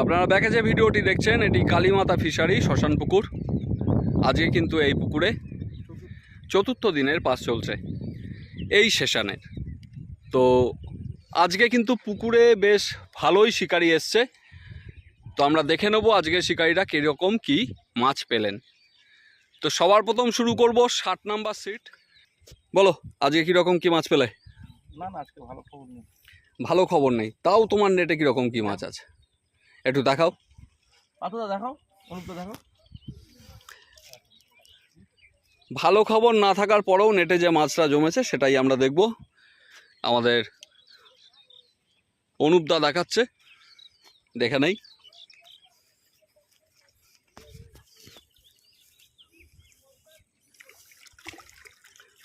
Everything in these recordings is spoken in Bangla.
আপনারা ব্যাকে যে ভিডিওটি দেখছেন এটি কালীমাতা ফিশারি শ্মশান পুকুর। আজকে কিন্তু এই পুকুরে চতুর্থ দিনের পাস চলছে এই সেশনের। তো আজকে কিন্তু পুকুরে বেশ ভালোই শিকারি এসছে। তো আমরা দেখে নেব আজকে শিকারিরা কীরকম কি মাছ পেলেন। তো সবার প্রথম শুরু করব 60 নাম্বার সিট। বলো আজকে কীরকম কি মাছ পেলে? না না, আজকে ভালো খবর নেই। ভালো খবর নেই, তাও তোমার নেটে কীরকম কি মাছ আছে একটু দেখাও। পাতুদা দেখাও, অনুপদা দেখাও। ভালো খবর না থাকার পরেও নেটে যে মাছটা জমেছে সেটাই আমরা দেখব। আমাদের অনুপদা দেখাচ্ছে, দেখে নেই।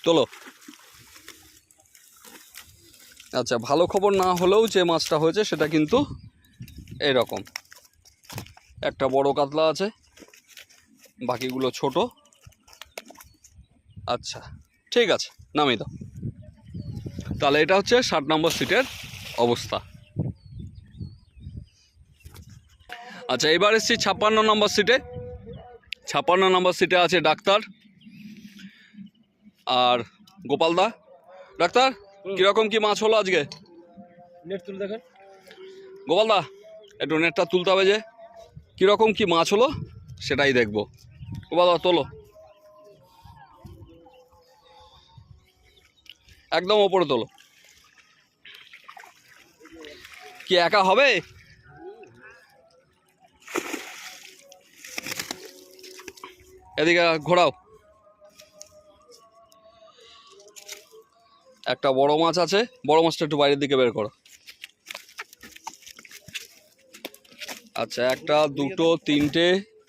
তোলো। আচ্ছা, ভালো খবর না হলেও যে মাছটা হয়েছে সেটা কিন্তু এরকম। একটা বড় কাতলা আছে, বাকিগুলো ছোট। আচ্ছা ঠিক আছে, নামিয়ে দাও। তাহলে এটা হচ্ছে 60 নম্বর সিটের অবস্থা। আচ্ছা, এবার এসছি 56 নম্বর সিটে। 56 নম্বর সিটে আছে ডাক্তার আর গোপালদা। ডাক্তার, কীরকম কি মাছ হলো আজকে? নেট তুলে দেখেন। গোপালদা, একটু নেটটা তুলতে হবে, যে কীরকম কি মাছ হলো সেটাই দেখব। গোপালদা তোলো, একদম ওপরে তোলো। কি একা হবে? এদিকে ঘোরাও। একটা বড় মাছ আছে, বড় মাছটা একটু বাইরের দিকে বের করো। আচ্ছা, একটা দুটো তিনটে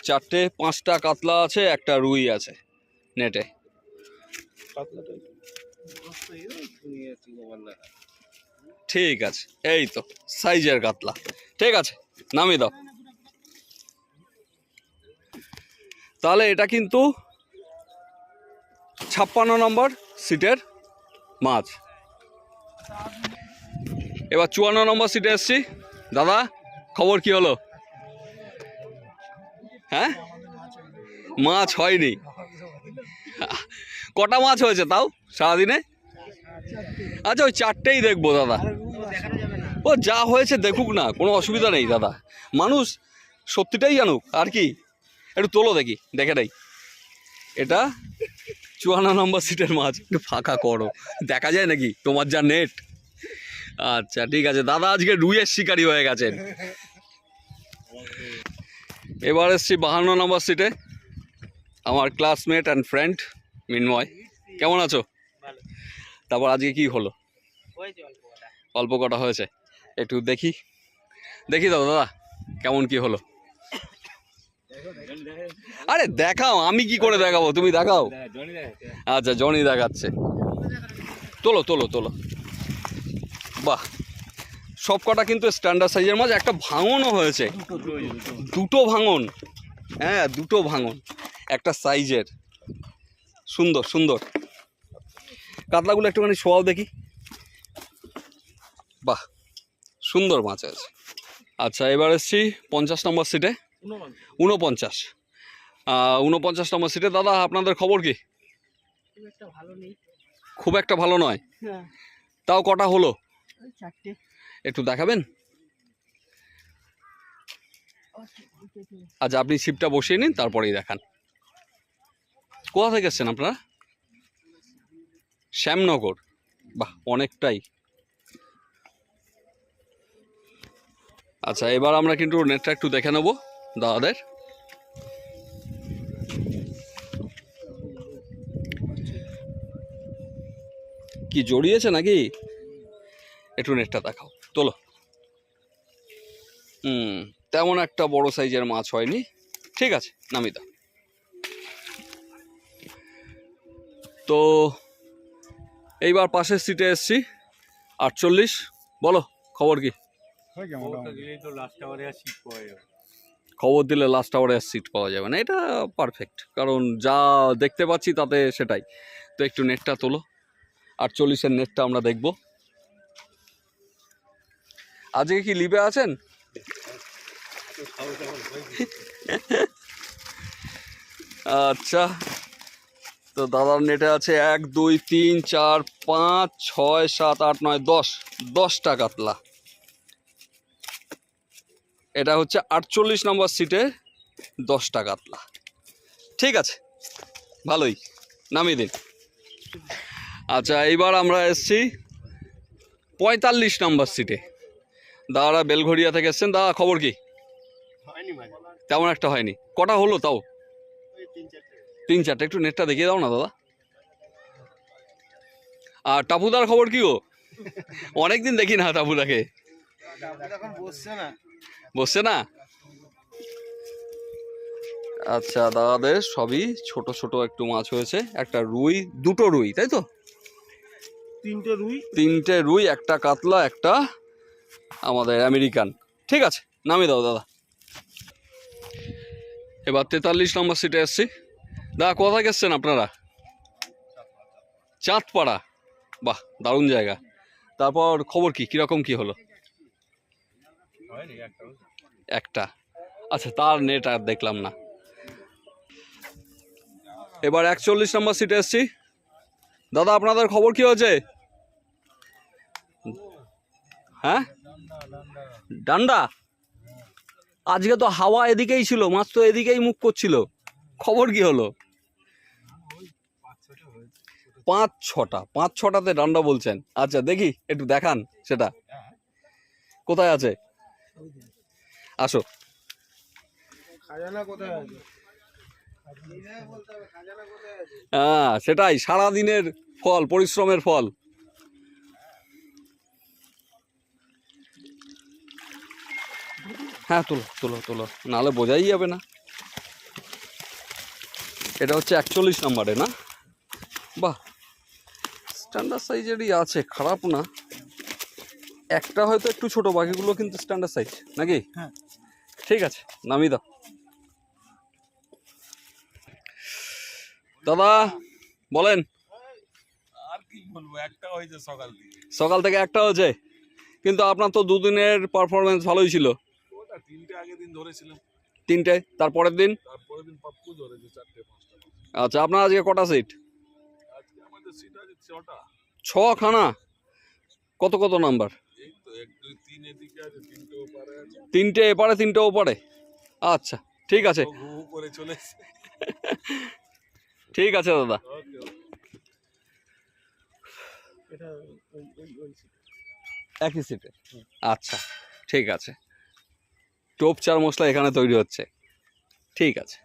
চারটে পাঁচটা কাতলা আছে, একটা রুই আছে নেটে। ঠিক আছে, এই তো সাইজের কাতলা। ঠিক আছে, নামিয়ে দাও। তাহলে এটা কিন্তু 56 নম্বর সিটের মাছ। এবার 54 নম্বর সিটে এসছি। দাদা, খবর কি হলো? হ্যাঁ, মাছ হয়নি। কটা মাছ হয়েছে তাও সারাদিনে? আচ্ছা, ওই চারটেই দেখবো দাদা। ও যা হয়েছে দেখুক না, কোনো অসুবিধা নেই দাদা। মানুষ সত্যিটাই জানুক আর কি। একটু তোলো দেখি, দেখে নেই। এটা 54 নম্বর সিটের মাছ। একটু ফাঁকা করো, দেখা যায় নাকি তোমার যা নেট। আচ্ছা ঠিক আছে, দাদা আজকে রুইয়ের শিকারি হয়ে গেছেন। এবার এসছি 52 নম্বর সিটে। আমার ক্লাসমেট অ্যান্ড ফ্রেন্ড মিনময়। কেমন আছো? তারপর আজকে কি হলো? অল্প কটা হয়েছে, একটু দেখি দেখি দাও দাদা কেমন কি হলো। আরে দেখাও, আমি কি করে দেখাবো, তুমি দেখাও। আচ্ছা, জনি দেখাচ্ছে। তোলো তোলো তোলো। বাহ, সব কটা কিন্তু স্ট্যান্ডার্ড সাইজের মাছ। একটা ভাঙনও হয়েছে, দুটো ভাঙন। হ্যাঁ, দুটো ভাঙন, একটা সাইজের। সুন্দর সুন্দর কাতলাগুলো একটুখানি শোয়াও দেখি। বাহ, সুন্দর মাছ আছে। আচ্ছা, এবার এসছি 50 নম্বর সিটে। 49 নম্বর সিটে। দাদা আপনাদের খবর কি? খুব একটা ভালো নয়, তাও কটা হলো একটু দেখাবেন? আচ্ছা, আপনি ছিপটা বসিয়ে নিন, তারপরেই দেখান। কোথা থেকে এসছেন আপনারা? শ্যামনগর। বাহ, অনেকটাই। আচ্ছা, এবার আমরা কিন্তু নেটটা একটু দেখে নেব দাদাদের। কি জড়িয়েছে নাকি? একটু নেটটা দেখাও, তোলো। তেমন একটা বড় সাইজের মাছ হয়নি। ঠিক আছে, নামিয়ে দাও। তো এইবার পাশের সিটে এসছি 48। বলো খবর কি? খবর দিলে লাস্ট আওয়ারে সিট পাওয়া যাবে না, এটা পারফেক্ট। কারণ যা দেখতে পাচ্ছি তাতে সেটাই। তো একটু নেটটা তোলো, 48-এর নেটটা আমরা দেখব। আজকে কি লিভে আছেন? আচ্ছা, তো দাদার নেটে আছে 1 2 3 4 5 6 7 8 9 10টা কাতলা। এটা হচ্ছে 48 নম্বর সিটে 10টা কাতলা। ঠিক আছে, ভালোই, নামিয়ে দিন। আচ্ছা, এইবার আমরা এসছি 45 নম্বর সিটে। দাদারা বেলঘড়িয়া থেকে এসছেন। দাদা খবর কি? তেমন একটা হয়নি। কটা হলো তাও? 3-4টে। একটু নেটটা দেখিয়ে দাও না দাদা। আর টাপুদার খবর কি গো? অনেকদিন দেখি না টাপুদাকে। বসছে না? আচ্ছা, দাদাদের সবই ছোট ছোট একটু মাছ হয়েছে। একটা রুই, 2টো রুই, তাই তো? 3টে রুই, একটা কাতলা, একটা আমাদের আমেরিকান। ঠিক আছে, নামিয়ে দাও দাদা। এবার 43 নম্বর সিটে এসছি। দাদা কোথায় এসছেন আপনারা? চাঁদপাড়া। বাহ, দারুণ জায়গা। তারপর খবর কি, কিরকম কি হলো? একটা। আচ্ছা, তার নেট আর দেখলাম না। এবার 41 নম্বর সিটে এসছি। দাদা আপনাদের খবর কি হয়েছে? হ্যাঁ, ডান্ডা। আজকে তো হাওয়া এদিকেই ছিল, মাছ তো এদিকেই মুখ করছিল। খবর কি হলো? 5-6টাতে ডান্ডা বলছেন? আচ্ছা, দেখি একটু দেখান সেটা কোথায় আছে। আসো। হ্যাঁ, সেটাই, সারাদিনের ফল, পরিশ্রমের ফল। হ্যাঁ, তোলো তোলো তোলো, নাহলে বোঝাই যাবে না। এটা হচ্ছে 41 নম্বরে না? বাহ, স্ট্যান্ডার্ড সাইজেরই আছে, খারাপ না। একটা হয়তো একটু ছোট, বাকিগুলো কিন্তু স্ট্যান্ডার্ড সাইজ নাকি? হ্যাঁ। ঠিক আছে, নামিয়ে দাও দাদা। বলেন। আর কি বলবো, একটা হয়েছে সকাল থেকে একটা হয়েছে, কিন্তু আপনার তো দুদিনের পারফরমেন্স ভালোই ছিল। ওটা 3টে আগের দিন ধরেছিলাম, 3টে, তারপরের দিন তারপরের দিন পাপ্পু ধরেছে 4টে-5টা। আচ্ছা, আপনার আজকে কটা সিট? আজকে আমাদের সিট আছে 6টা। 6খানা। কত কত নাম্বার? এই তো 1 2 3 এদিকে আছে, 3টে ওপারে আছে। 3টে এপারে, 3টে ওপারে। আচ্ছা, ঠিক আছে। ঘু ঘু করে চলে এসেছে। ঠিক আছে দাদা। ওকে। একই সিটে। আচ্ছা, ঠিক আছে। টোপ চার মশলা এখানে তৈরি হচ্ছে। ঠিক আছে,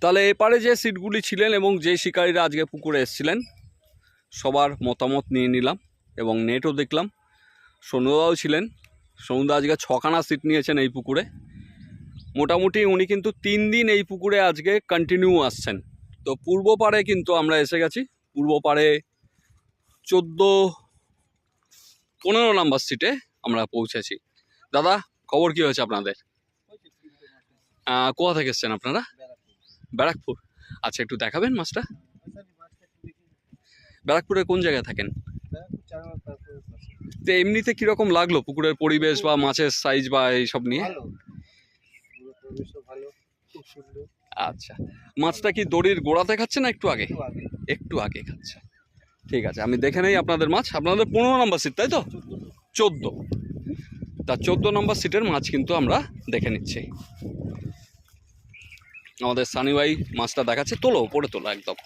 তাহলে এপারে যে সিটগুলি ছিলেন এবং যে শিকারীরা আজকে পুকুরে এসেছিলেন সবার মতামত নিয়ে নিলাম এবং নেটও দেখলাম। সনুদাও ছিলেন। সনুদা আজকে 6খানা সিট নিয়েছেন এই পুকুরে। মোটামুটি উনি কিন্তু 3 দিন এই পুকুরে আজকে কন্টিনিউ আসছেন। তো পূর্ব পাড়ে কিন্তু আমরা এসে গেছি। পূর্ব পাড়ে 14-15 নম্বর সিটে আমরা পৌঁছেছি। দাদা খবর কি হয়েছে আপনাদের? কোথা থেকে এসছেন আপনারা? ব্যারাকপুর। আচ্ছা, একটু দেখাবেন মাছটা? ব্যারাকপুরে কোন জায়গায় থাকেন? তো এমনিতে কিরকম লাগলো পুকুরের পরিবেশ বা মাছের সাইজ বা এইসব নিয়ে? আচ্ছা, মাছটা কি দড়ির গোড়াতে খাচ্ছে না একটু আগে? একটু আগে খাচ্ছে। ঠিক আছে, আমি দেখে নেই আপনাদের মাছ। আপনাদের 15 নম্বর সিট, তাই তো? 14। তা 14 নম্বর সিটের মাছ কিন্তু আমরা দেখে নিচ্ছি। আমাদের সানি ভাই মাছটা দেখাচ্ছে। তোলো, পড়ে তোলো একদম।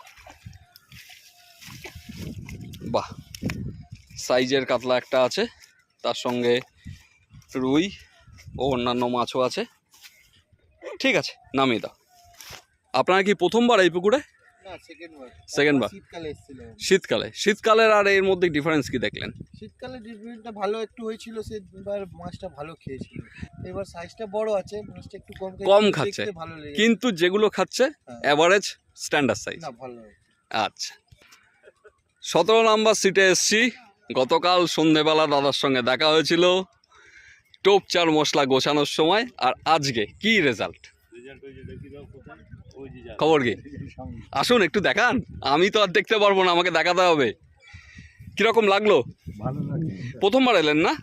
বাহ, সাইজের কাতলা একটা আছে, তার সঙ্গে রুই ও অন্যান্য মাছও আছে। ঠিক আছে, নামিয়ে দাও। আপনারা কি প্রথমবার এই পুকুরে? সেকেন্ড বার। শীতকালের আর এর মধ্যে ডিফারেন্স কি দেখলেন? শীতকালে ডিফারেন্সটা ভালো একটু হয়েছিল, সেবার মাছটা ভালো খেয়েছিল। এবার সাইজটা বড় আছে, মাছটা একটু কম খাচ্ছে, ভালো লেগেছে। কিন্তু যেগুলো খাচ্ছে অ্যাভারেজ স্ট্যান্ডার্ড সাইজ। না, ভালো। আচ্ছা, 17 নম্বর সিটে এসছি। গতকাল সন্ধেবেলা দাদার সঙ্গে দেখা হয়েছিল টোপ চার মশলা গোছানোর সময়। আর আজকে কি রেজাল্ট, খবর কি? আসুন একটু দেখান। আমি তো আর দেখতে পারবো না, আমাকে দেখাতে হবে। কিরকম লাগলো? ভালো লাগে। প্রথমবার এলেন না?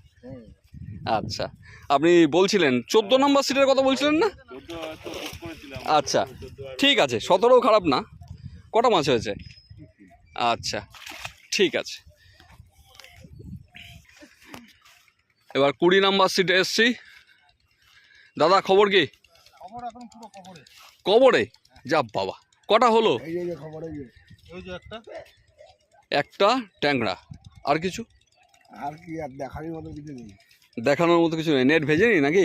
আচ্ছা, আপনি বলছিলেন 14 নম্বর সিটের কথা বলছিলেন না? আচ্ছা ঠিক আছে, 17ও খারাপ না। কটা মাছ হয়েছে? আচ্ছা ঠিক আছে। এবার 20 নম্বর সিটে এসছি। দাদা খবর কি? খবর এখন পুরো খবরে। কবরে যা বাবা, কটা হলো? এই যে খবরে ওই যে একটা ট্যাংরা, আর কিছু? আর কি আর দেখার মতো কিছু নেই। দেখানোর মতো কিছু নেই। নেট ভেজেনি নাকি?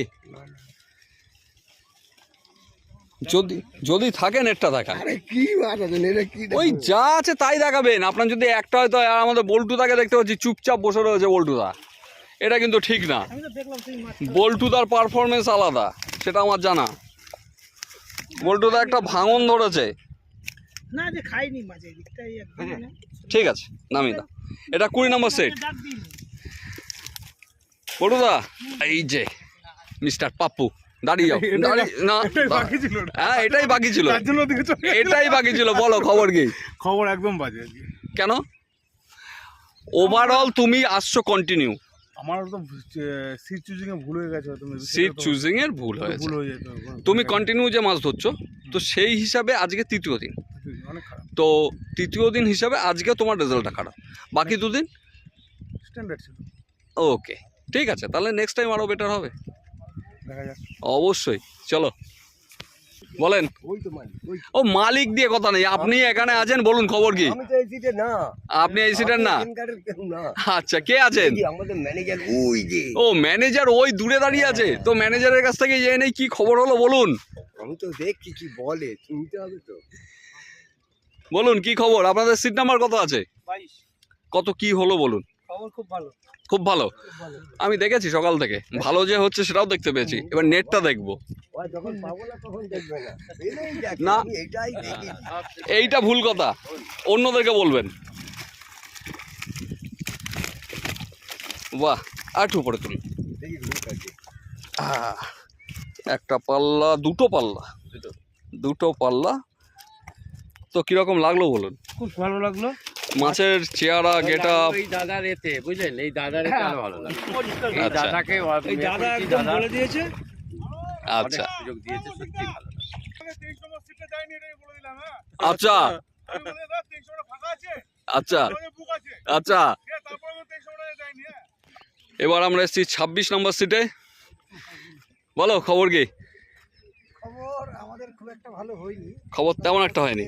যদি যদি থাকে নেটটা দেখা। আরে কি মাছ আছে নেটে কি ওই যা আছে তাই দেখাবেন। আপনার যদি একটা হয়তো, আর আমাদের বল্টুদাকে দেখতে পাচ্ছি চুপচাপ বসে রয়েছে বল্টুদা, এটা কিন্তু ঠিক না। বল্টুদার পারফরমেন্স আলাদা, সেটা আমার জানা। বল্টুদা একটা ভাঙন ধরেছে। না যে খাইনি মাছ এই দিকটাই একদম না। ঠিক আছে নামিয়ে দাও। এটা 20 নম্বর সেট। ডাক দিন। বল্টুদা এই যে মিস্টার পাপ্পু দাঁড়িয়ে যাও। না হ্যাঁ এটাই বাকি ছিল, এটাই বাকি ছিল। বলো খবর কি? খবর একদম বাজে আজকে। কেন? ওভারঅল তুমি আসছো কন্টিনিউ। আমার তো সিট চুজিং এ ভুল হয়ে গেছে হয়তো। সিট চুজিং এর ভুল হয়েছে। ভুল হয়ে যেত। তুমি কন্টিনিউ যে মাছ ধরছো, তো সেই হিসাবে আজকে তৃতীয় দিন। অনেক খারাপ তো তৃতীয় দিন হিসাবে আজকে তোমার রেজাল্টটা খারাপ, বাকি দুদিন স্ট্যান্ডার্ড ছিল। ওকে ঠিক আছে, তাহলে নেক্সট টাইম আরও বেটার হবে। দেখা যাক। অবশ্যই। চলো বলেন। ওই তো মাছ ওই ও মালিক দিয়ে কথা নেই, আপনি এখানে আছেন, বলুন খবর কি? আমি তো এই সিটে না। আপনি এই সিটের না? কেউ না। আচ্ছা কে আছেন? আমাদের ম্যানেজার ওই যে। ও ম্যানেজার ওই দূরে দাঁড়িয়ে আছে। তো ম্যানেজারের কাছ থেকে জেনে নেই কি খবর হলো, বলুন। আমি তো দেখছি কি বলে, শুনতে হবে তো। বলুন কি খবর? আপনাদের সিট নাম্বার কত আছে? 22। কত কি হলো বলুন। খবর খুব ভালো। খুব ভালো। আমি দেখেছি সকাল থেকে, ভালো যে হচ্ছে সেটাও দেখতে পেয়েছি। এবার নেটটা দেখবো। ওই যখন পাবো না তখন দেখবে না। এলেই দেখে, না। আমি এটাই দেখি। এইটা ভুল কথা, অন্যদেরকে বলবেন। বাহ, আর একটু উপরে তুলুন। দেখি লোক আছে। একটা পাল্লা, দুটো পাল্লা। তো কিরকম লাগলো বলুন? খুব ভালো লাগলো। মাছের চেহারা, গেটা। এই দাদার এতে বুঝলেন, এই দাদার এতে আরো ভালো লাগে। এই আচ্ছা। দাদাকে এই দাদা একদম বলে দিয়েছে। আচ্ছা সুযোগ দিয়েছে, সত্যি ভালো লাগে। আচ্ছা আচ্ছা আচ্ছা। এবার আমরা এসেছি 26 নম্বর সিটে। বলো খবর কি? খবর আমাদের খুব একটা ভালো হয়নি। খবর তেমন একটা হয়নি।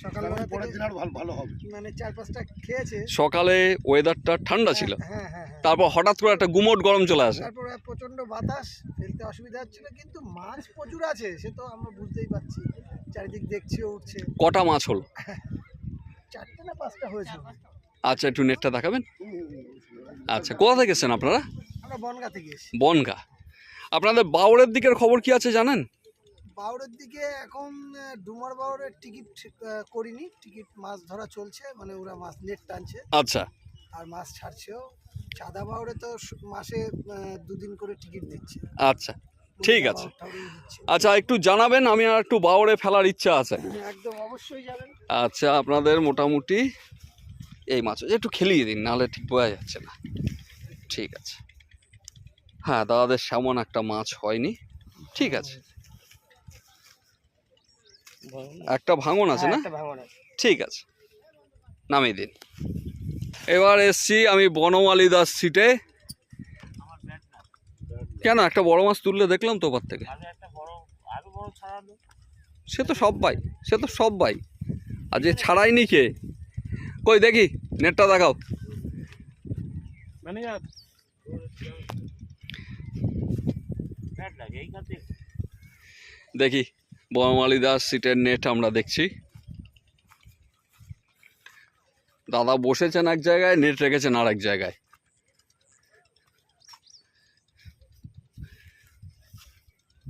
সকালবেলা পরের দিন আর ভালো হবে। মানে 4-5টা খেয়েছে। সকালে ওয়েদারটা ঠান্ডা ছিল, হ্যাঁ। তারপর হঠাৎ করে একটা গুমোট গরম চলে আসে। তারপরে প্রচন্ড বাতাস, ফেলতে অসুবিধা হচ্ছিল, কিন্তু মাছ প্রচুর আছে, সে তো আমরা বুঝতেই পারছি। চারিদিক দেখছিও, উঠছে। কটা মাছ হলো? 4টে না 5টা হয়েছে। আচ্ছা একটু নেটটা দেখাবেন। আচ্ছা কোথা থেকে এসেছেন আপনারা? আমরা বনগা থেকে এসেছি। বনগা। আপনাদের বাউরের দিকের খবর কি আছে জানেন? বাউরের দিকে এখন ডুমার বাউরের টিকিট করিনি, টিকিট মাছ ধরা চলছে, মানে ওরা মাছ নেট টানছে আচ্ছা আর মাছ ছাড়ছেও। চাঁদা বাউরে তো মাসে 2 দিন করে টিকিট দিচ্ছে। আচ্ছা ঠিক আছে। বাউরটাও দিচ্ছে। আচ্ছা একটু জানাবেন, আমি আর একটু বাউরে ফেলার ইচ্ছা আছে। একদম অবশ্যই যাবেন। আচ্ছা আপনাদের মোটামুটি এই মাছ একটু খেলিয়ে দিন, নাহলে ঠিক বোঝা যাচ্ছে না। ঠিক আছে। হ্যাঁ দাদাদের সেমন একটা মাছ হয়নি। ঠিক আছে, একটা ভাঙন আছে না? ঠিক আছে, নামিয়ে দিন। এবার এসছি আমি বনমালী দাস সিটে। কেন একটা বড় মাছ তুললে দেখলাম তো ওপার থেকে। সে তো সবাই আর যে ছাড়াইনি কে? কই দেখি নেটটা দেখাও। ম্যানেজার দেখি বনমালী দাস সিটের নেট আমরা দেখছি। দাদা বসেছেন এক জায়গায়, নেট রেখেছেন আর এক জায়গায়।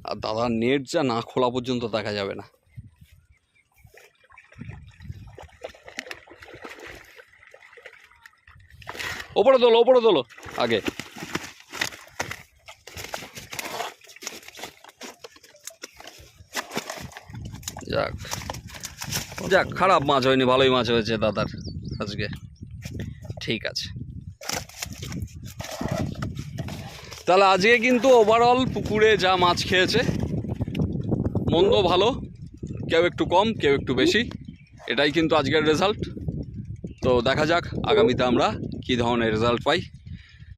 আর দাদা নেট যা না খোলা পর্যন্ত দেখা যাবে না। ওপরে তোলো আগে। যাক খারাপ মাছ হয়নি, ভালোই মাছ হয়েছে দাদার আজকে। ঠিক আছে, তাহলে আজকে কিন্তু ওভারঅল পুকুরে যা মাছ খেয়েছে মন্দ ভালো, কেউ একটু কম কেউ একটু বেশি, এটাই কিন্তু আজকের রেজাল্ট। তো দেখা যাক আগামীতে আমরা কী ধরনের রেজাল্ট পাই।